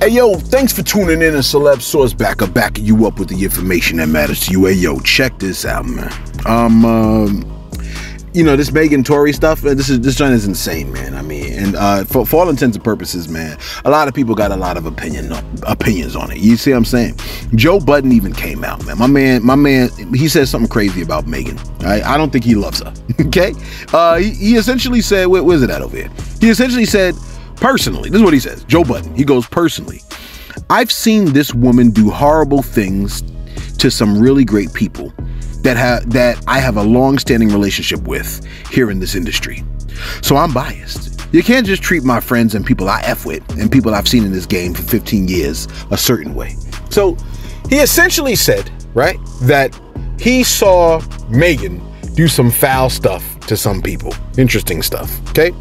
Hey, yo, thanks for tuning in. A celeb source backing you up with the information that matters to you. Hey, yo, check this out, man. You know, this Megan Tory stuff, this joint is insane, man. I mean, and for all intents and purposes, man, a lot of people got a lot of opinions on it. You see what I'm saying? Joe Budden even came out, man. My man, he said something crazy about Megan. I don't think he loves her. Okay? He essentially said, where's it at over here? He essentially said, personally, this is what he says. Joe Budden, he goes, personally, I've seen this woman do horrible things to some really great people that I have a long-standing relationship with here in this industry. So I'm biased. You can't just treat my friends and people I F with and people I've seen in this game for 15 years a certain way. So he essentially said, right, that he saw Megan do some foul stuff to some people. Interesting stuff, okay?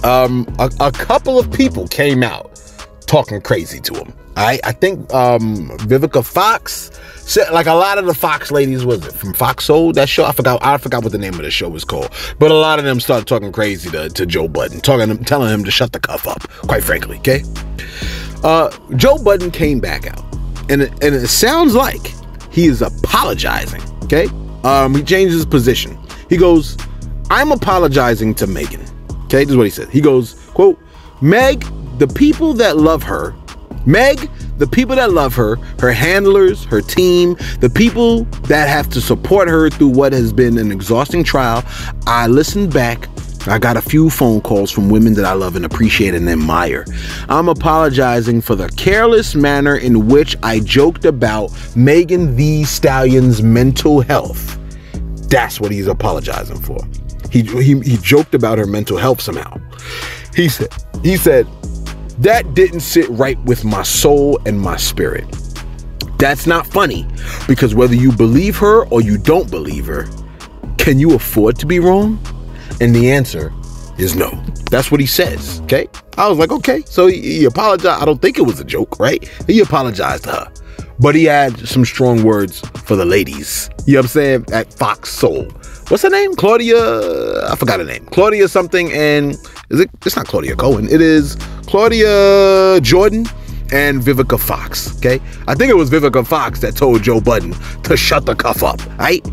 A couple of people came out talking crazy to him. I think Vivica Fox said, like a lot of the Fox ladies, was it from Fox Soul, that show? I forgot what the name of the show was called. But a lot of them started talking crazy to Joe Budden, telling him to shut the cuff up, quite frankly, okay? Joe Budden came back out, and it sounds like he is apologizing, okay? He changed his position. He goes, I'm apologizing to Megan. Okay, this is what he said. He goes, quote, Meg, the people that love her, her handlers, her team, the people that have to support her through what has been an exhausting trial, I listened back. I got a few phone calls from women that I love and appreciate and admire. I'm apologizing for the careless manner in which I joked about Megan Thee Stallion's mental health. That's what he's apologizing for. He joked about her mental health somehow. He said, that didn't sit right with my soul and my spirit. That's not funny, because whether you believe her or you don't believe her, can you afford to be wrong? And the answer is no. That's what he says, okay? I was like, okay, so he apologized. I don't think it was a joke, right? He apologized to her. But he had some strong words for the ladies. You know what I'm saying? At Fox Soul. What's her name? Claudia, I forgot her name. Claudia something, and it's not Claudia Cohen. It is Claudia Jordan and Vivica Fox, okay? I think it was Vivica Fox that told Joe Budden to shut the cuff up, right?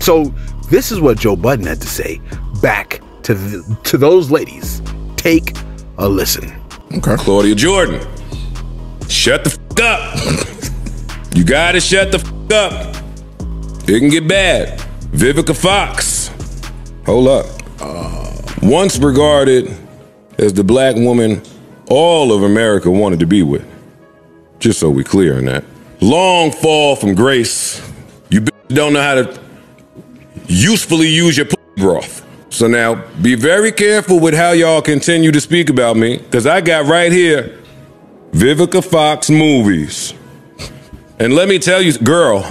So this is what Joe Budden had to say back to those ladies. Take a listen. Okay. Claudia Jordan, shut the f up. You gotta shut the f up. It can get bad. Vivica Fox, hold up. Once regarded as the black woman all of America wanted to be with. Just so we clear on that. Long fall from grace. You don't know how to usefully use your broth. So now, be very careful with how y'all continue to speak about me, because I got right here, Vivica Fox movies. And let me tell you, girl,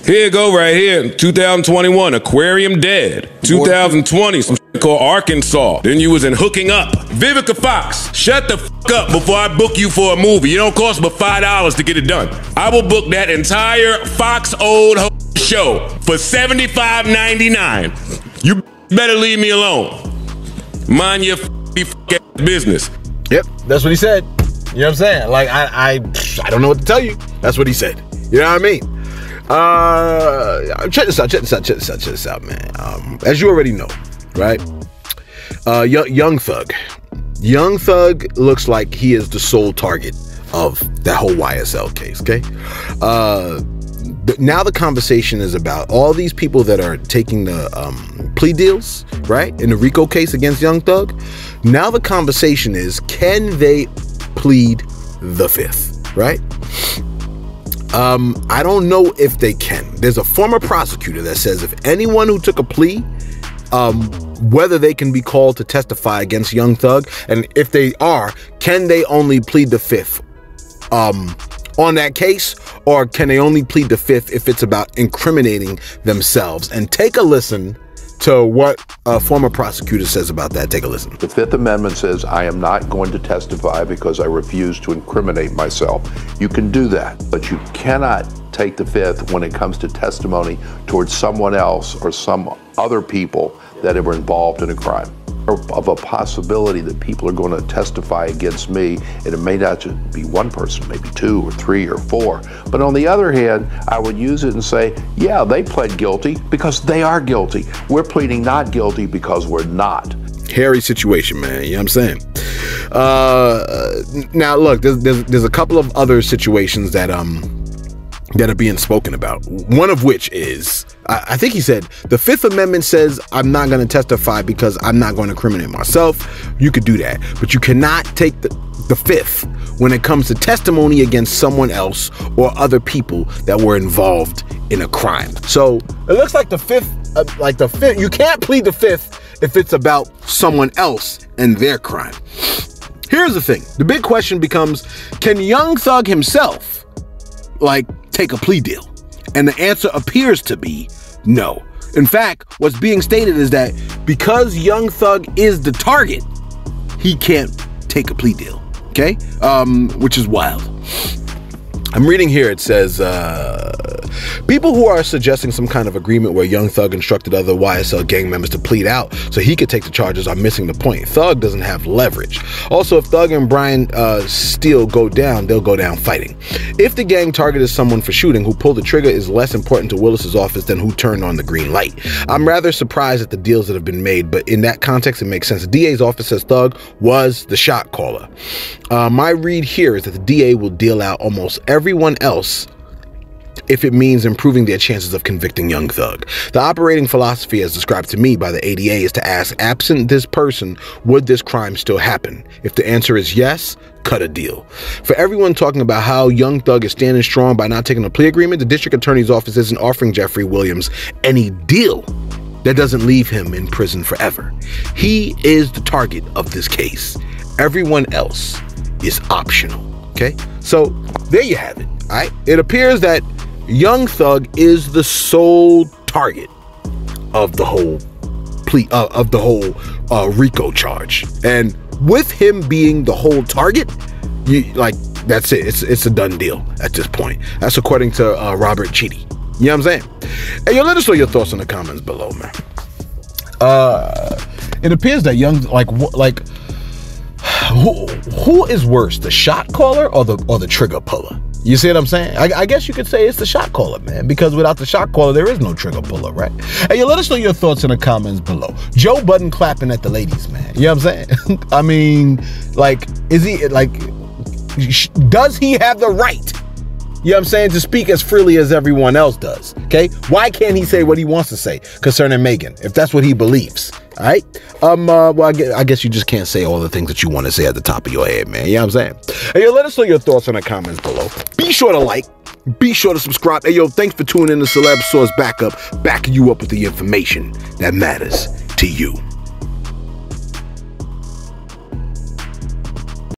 here you go right here, 2021, Aquarium Dead. 2020, some shit called Arkansas. Then you was in Hooking Up. Vivica Fox, shut the f up before I book you for a movie. It don't cost but $5 to get it done. I will book that entire Fox old show for $75.99. You better leave me alone. Mind your business. Yep, that's what he said. You know what I'm saying? Like, I don't know what to tell you. That's what he said. You know what I mean? Check this out, man. As you already know, right? Young Thug looks like he is the sole target of that whole YSL case, okay? But now the conversation is about all these people that are taking the plea deals, right? In the RICO case against Young Thug. Now the conversation is, can they plead the fifth, right? I don't know if they can. There's a former prosecutor that says if anyone who took a plea, whether they can be called to testify against Young Thug, and if they are, can they only plead the fifth on that case, or can they only plead the fifth if it's about incriminating themselves? And take a listen to what a former prosecutor says about that. Take a listen. The Fifth Amendment says I am not going to testify because I refuse to incriminate myself. You can do that, but you cannot take the fifth when it comes to testimony towards someone else or some other people that were involved in a crime. of a possibility that people are going to testify against me, and it may not just be one person, maybe 2 or 3 or 4. But on the other hand, I would use it and say, yeah, they pled guilty because they are guilty. We're pleading not guilty because we're not. Hairy situation, man. You know what I'm saying? Now, look, there's a couple of other situations that are being spoken about. One of which is, I think he said, the Fifth Amendment says I'm not going to testify because I'm not going to incriminate myself. You could do that, but you cannot take the Fifth when it comes to testimony against someone else or other people that were involved in a crime. So it looks like the Fifth, you can't plead the Fifth if it's about someone else and their crime. Here's the thing. The big question becomes, can Young Thug himself, take a plea deal? And the answer appears to be no. In fact, what's being stated is that because Young Thug is the target, he can't take a plea deal. Okay? Which is wild. I'm reading here, it says, people who are suggesting some kind of agreement where Young Thug instructed other YSL gang members to plead out so he could take the charges are missing the point. Thug doesn't have leverage. Also, if Thug and Brian Steele go down, they'll go down fighting. If the gang targeted someone for shooting, who pulled the trigger is less important to Willis's office than who turned on the green light. I'm rather surprised at the deals that have been made, but in that context, it makes sense. The DA's office says Thug was the shot caller. My read here is that the DA will deal out almost everyone else if it means improving their chances of convicting Young Thug. The operating philosophy as described to me by the ADA is to ask, absent this person, would this crime still happen? If the answer is yes, cut a deal. For everyone talking about how Young Thug is standing strong by not taking a plea agreement, the district attorney's office isn't offering Jeffrey Williams any deal that doesn't leave him in prison forever. He is the target of this case. Everyone else is optional. Okay? So there you have it. All right? It appears that Young Thug is the sole target of the whole RICO charge, and with him being the whole target, that's it. It's a done deal at this point. That's according to Robert Cheedy. You know what I'm saying? Hey, let us know your thoughts in the comments below, man. It appears that Young, who is worse, the shot caller or the trigger puller? You see what I'm saying? I guess you could say it's the shot caller, man, because without the shot caller, there is no trigger puller, right? Hey, let us know your thoughts in the comments below. Joe Budden clapping at the ladies, man. You know what I'm saying? I mean, is he, does he have the right, you know what I'm saying, to speak as freely as everyone else does? Okay? Why can't he say what he wants to say concerning Megan, if that's what he believes? All right. Well, I guess you just can't say all the things that you want to say at the top of your head, man. You know what I'm saying? Hey, let us know your thoughts in the comments below. Be sure to like. Be sure to subscribe. Hey, thanks for tuning in to Celeb Source Backup, backing you up with the information that matters to you.